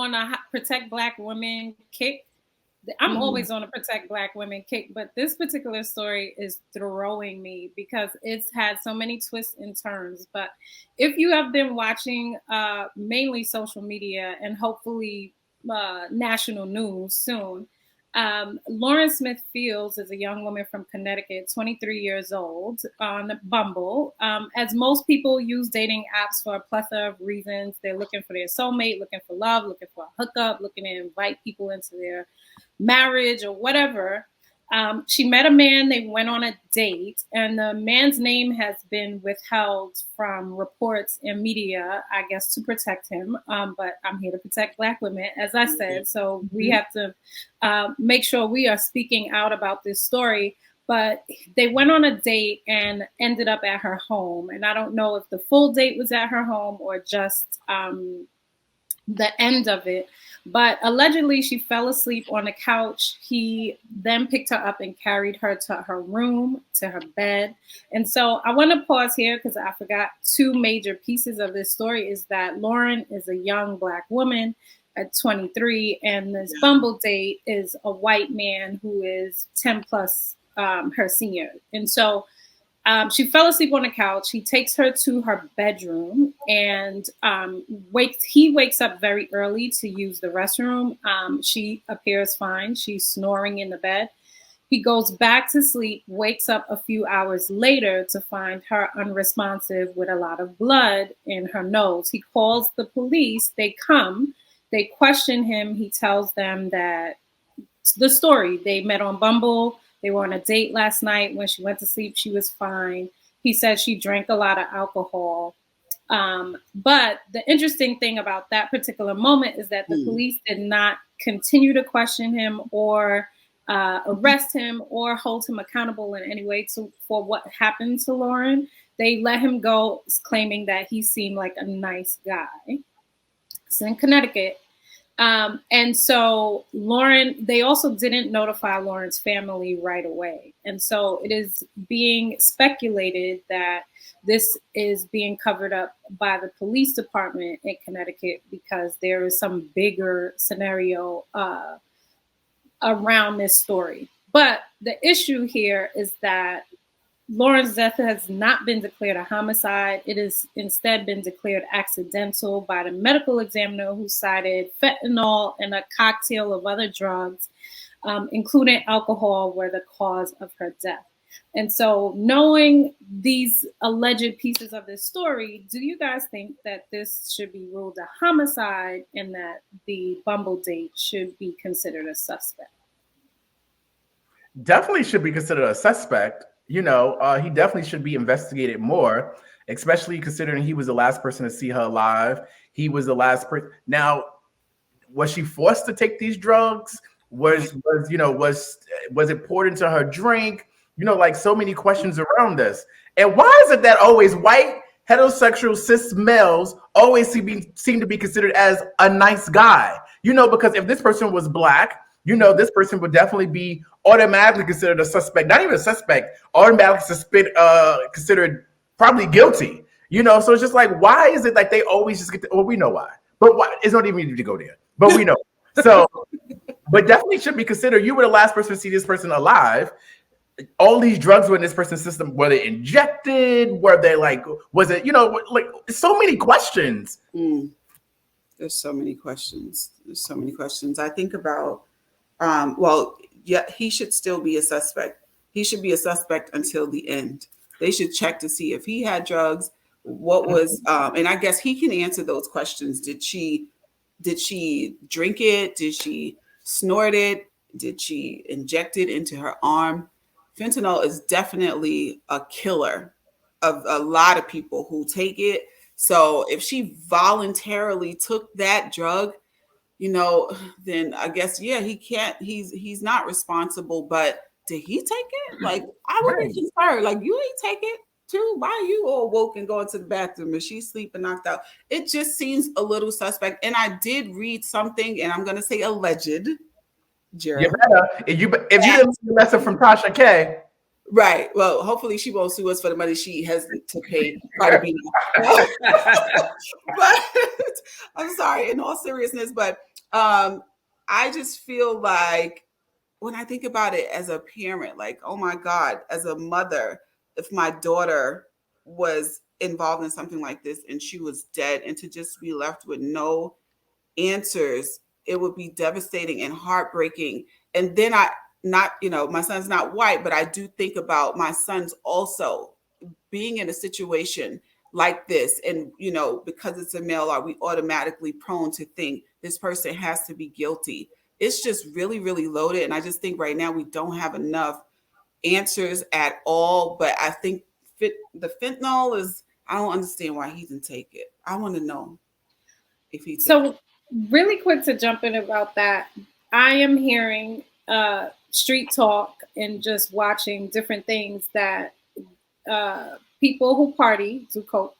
on a protect Black women kick. I'm always on a protect Black women kick, but this particular story is throwing me because it's had so many twists and turns. But if you have been watching mainly social media and hopefully national news soon, Lauren Smith Fields is a young woman from Connecticut, 23 years old, on Bumble. As most people use dating apps for a plethora of reasons, they're looking for their soulmate, looking for love, looking for a hookup, looking to invite people into their marriage or whatever. She met a man, they went on a date, and the man's name has been withheld from reports and media, I guess, to protect him. But I'm here to protect Black women, as I said. So we have to make sure we are speaking out about this story. But they went on a date and ended up at her home. And I don't know if the full date was at her home or just the end of it. But allegedly, she fell asleep on the couch. He then picked her up and carried her to her room, to her bed. And so I want to pause here because I forgot two major pieces of this story is that Lauren is a young Black woman at 23, and this Bumble date is a white man who is 10 plus her senior. And so she fell asleep on the couch. He takes her to her bedroom and he wakes up very early to use the restroom. She appears fine. She's snoring in the bed. He goes back to sleep, wakes up a few hours later to find her unresponsive with a lot of blood in her nose. He calls the police. They come. They question him. He tells them that the story. They met on Bumble. They were on a date last night. When she went to sleep, she was fine. He said she drank a lot of alcohol. But the interesting thing about that particular moment is that the police did not continue to question him or arrest him or hold him accountable in any way for what happened to Lauren. They let him go, claiming that he seemed like a nice guy. It's in Connecticut. And so they also didn't notify Lauren's family right away. And so it is being speculated that this is being covered up by the police department in Connecticut because there is some bigger scenario around this story. But the issue here is that Lauren's death has not been declared a homicide. It has instead been declared accidental by the medical examiner who cited fentanyl and a cocktail of other drugs, including alcohol, were the cause of her death. And so knowing these alleged pieces of this story, do you guys think that this should be ruled a homicide and that the Bumble date should be considered a suspect? Definitely should be considered a suspect. You know, he definitely should be investigated more, especially considering he was the last person to see her alive. He was the last person. Now, was she forced to take these drugs? Was it poured into her drink? You know, like so many questions around this. And why is it that always white, heterosexual, cis males always seem to be considered as a nice guy? You know, because if this person was Black, you know, this person would definitely be automatically considered a suspect, not even a suspect, automatically considered probably guilty. You know, so it's just like, why is it like they always just get well, we know why, but why? It's not even need to go there, but we know. So, but definitely should be considered. You were the last person to see this person alive. All these drugs were in this person's system. Were they injected? Were they like, was it, you know, like so many questions. There's so many questions. I think about, he should still be a suspect. He should be a suspect until the end. They should check to see if he had drugs, what was, and I guess he can answer those questions. Did she drink it? Did she snort it? Did she inject it into her arm? Fentanyl is definitely a killer of a lot of people who take it. So if she voluntarily took that drug, you know, then I guess, he can't, he's not responsible, but did he take it? Like, I would be concerned, like, you ain't take it too. Why are you all woke and going to the bathroom? Is she sleeping knocked out? It just seems a little suspect. And I did read something, and I'm going to say alleged, Jared. You better, if you didn't learn the lesson from Tasha K. Right. Well, hopefully she won't sue us for the money she has to pay Cardi B. But I'm sorry, in all seriousness, but I just feel like when I think about it as a parent, like, oh my God, as a mother, if my daughter was involved in something like this and she was dead, and to just be left with no answers, it would be devastating and heartbreaking. And then my son's not white, but I do think about my sons also being in a situation like this. And, because it's a male, are we automatically prone to think this person has to be guilty? It's just really, really loaded. And I just think right now we don't have enough answers at all. But I think the fentanyl is, I don't understand why he didn't take it. I want to know if he took it. So really quick to jump in about that, I am hearing street talk and just watching different things that people who party do coke.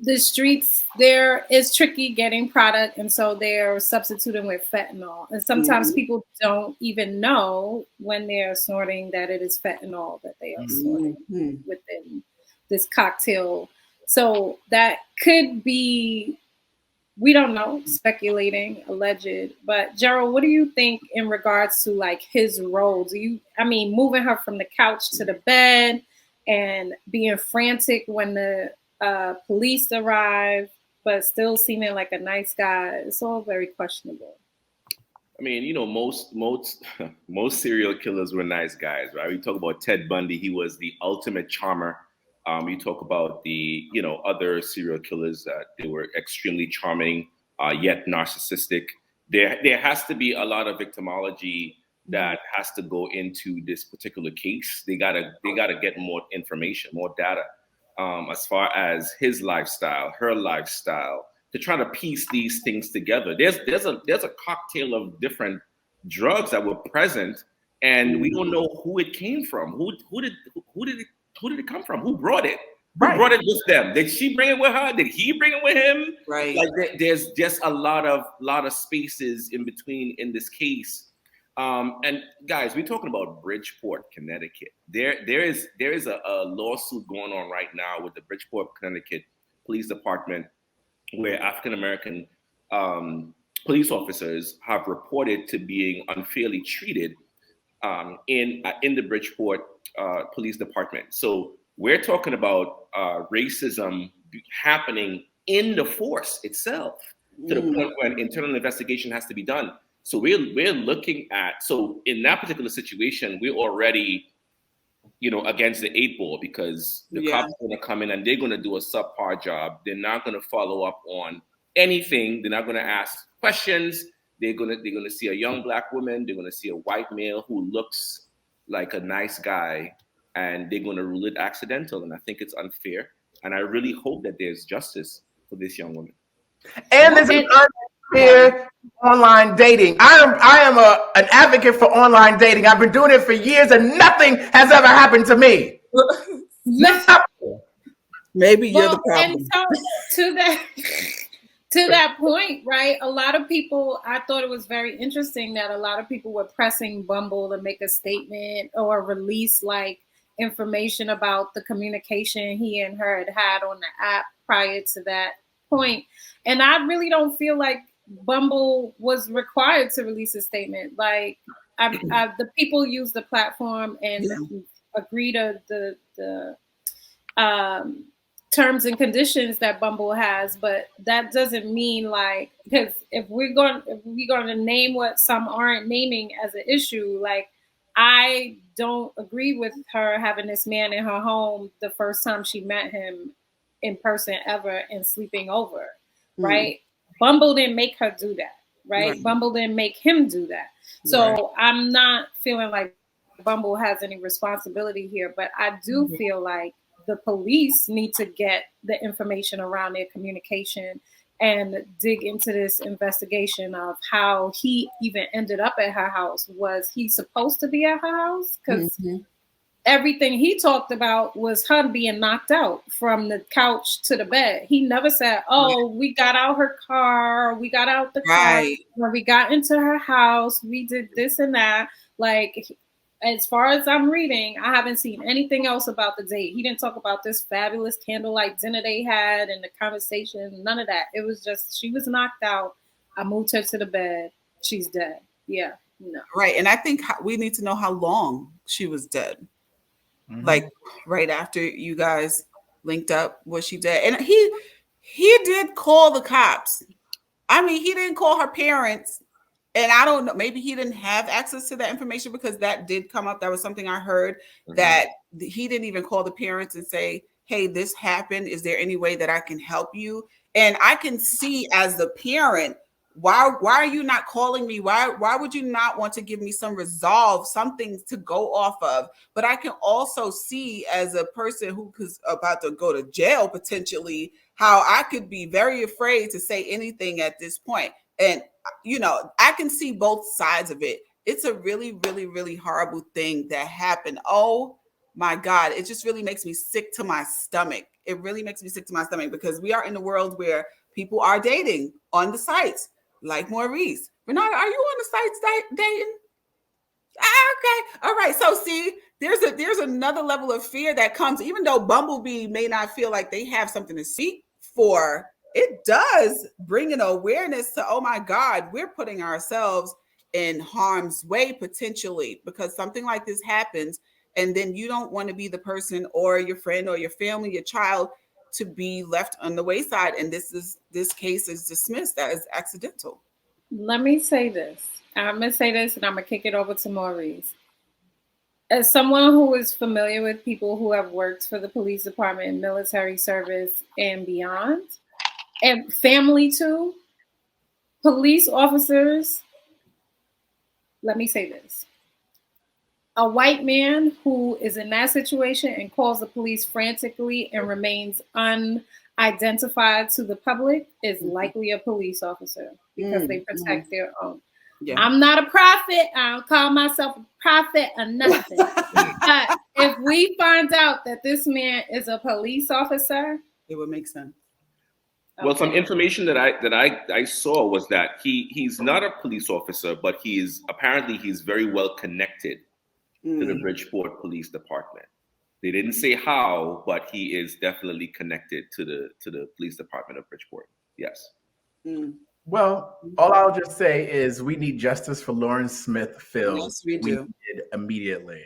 The streets there is tricky getting product, and so they're substituting with fentanyl. And sometimes people don't even know when they're snorting that it is fentanyl that they are snorting within this cocktail. So that could be, we don't know, speculating, alleged. But Gerald, what do you think in regards to like his role? Moving her from the couch to the bed and being frantic when the police arrive, but still seeming like a nice guy. It's all very questionable. I mean, most serial killers were nice guys, right? We talk about Ted Bundy; he was the ultimate charmer. You talk about the other serial killers; they were extremely charming, yet narcissistic. There has to be a lot of victimology that has to go into this particular case. They gotta get more information, more data. As far as his lifestyle, her lifestyle, to try to piece these things together. There's a cocktail of different drugs that were present, and we don't know who it came from. Who did it come from? Who brought it? Who brought it with them? Did she bring it with her? Did he bring it with him? Right. Like there's just a lot of spaces in between in this case. And guys, we're talking about Bridgeport, Connecticut. There is a lawsuit going on right now with the Bridgeport, Connecticut Police Department, where African American police officers have reported to being unfairly treated in the Bridgeport Police Department. So we're talking about racism happening in the force itself, to the point when internal investigation has to be done. So we're looking at, so in that particular situation, we're already, against the 8 ball, because the cops are going to come in and they're going to do a subpar job. They're not going to follow up on anything. They're not going to ask questions. They're going to see a young Black woman. They're going to see a white male who looks like a nice guy, and they're going to rule it accidental. And I think it's unfair. And I really hope that there's justice for this young woman. And this is unfair online dating. I am an advocate for online dating. I've been doing it for years, and nothing has ever happened to me. Maybe you're the problem. And so to that point, right? A lot of people, I thought it was very interesting that a lot of people were pressing Bumble to make a statement or release like information about the communication he and her had on the app prior to that point. And I really don't feel like Bumble was required to release a statement. Like the people use the platform and agree to the terms and conditions that Bumble has, but that doesn't mean like, because if we're going to name what some aren't naming as an issue, like I don't agree with her having this man in her home the first time she met him in person ever and sleeping over, right? Bumble didn't make her do that, right? Bumble didn't make him do that. So I'm not feeling like Bumble has any responsibility here, but I do feel like the police need to get the information around their communication and dig into this investigation of how he even ended up at her house. Was he supposed to be at her house? Because everything he talked about was her being knocked out from the couch to the bed. He never said, oh, we got out her car, we got out the car, when we got into her house, we did this and that. Like, as far as I'm reading, I haven't seen anything else about the date. He didn't talk about this fabulous candlelight dinner they had and the conversation. None of that. It was just she was knocked out. I moved her to the bed. She's dead. Yeah. No. Right. And I think we need to know how long she was dead. Like right after you guys linked up, was she dead? And he did call the cops. I mean, he didn't call her parents. And I don't know, maybe he didn't have access to that information because that did come up. That was something I heard, that he didn't even call the parents and say, hey, this happened. Is there any way that I can help you? And I can see as the parent, why are you not calling me? Why would you not want to give me some resolve, something to go off of? But I can also see as a person who is about to go to jail potentially, how I could be very afraid to say anything at this point. And, you know, I can see both sides of it. It's a really, really, really horrible thing that happened. Oh my God. It just really makes me sick to my stomach. It really makes me sick to my stomach because we are in a world where people are dating on the sites like Maurice. Renata, are you on the sites dating? Okay. All right. So see, there's another level of fear that comes, even though Bumblebee may not feel like they have something to seek for. It does bring an awareness to, oh my God, we're putting ourselves in harm's way potentially because something like this happens. And then you don't want to be the person or your friend or your family, your child to be left on the wayside. And this case is dismissed as accidental. Let me say this. I'm going to say this and I'm going to kick it over to Maurice. As someone who is familiar with people who have worked for the police department, military service, and beyond, and family too, police officers, let me say this. A white man who is in that situation and calls the police frantically and remains unidentified to the public is likely a police officer because they protect their own. Yeah. I'm not a prophet. I don't call myself a prophet or nothing. But if we find out that this man is a police officer, it would make sense. Well, some information that I saw was that he's not a police officer, but he's very well connected to the Bridgeport Police Department. They didn't say how, but he is definitely connected to the Police Department of Bridgeport. Yes. Well, all I'll just say is we need justice for Lawrence Smith Fields. Yes, we do. Immediately.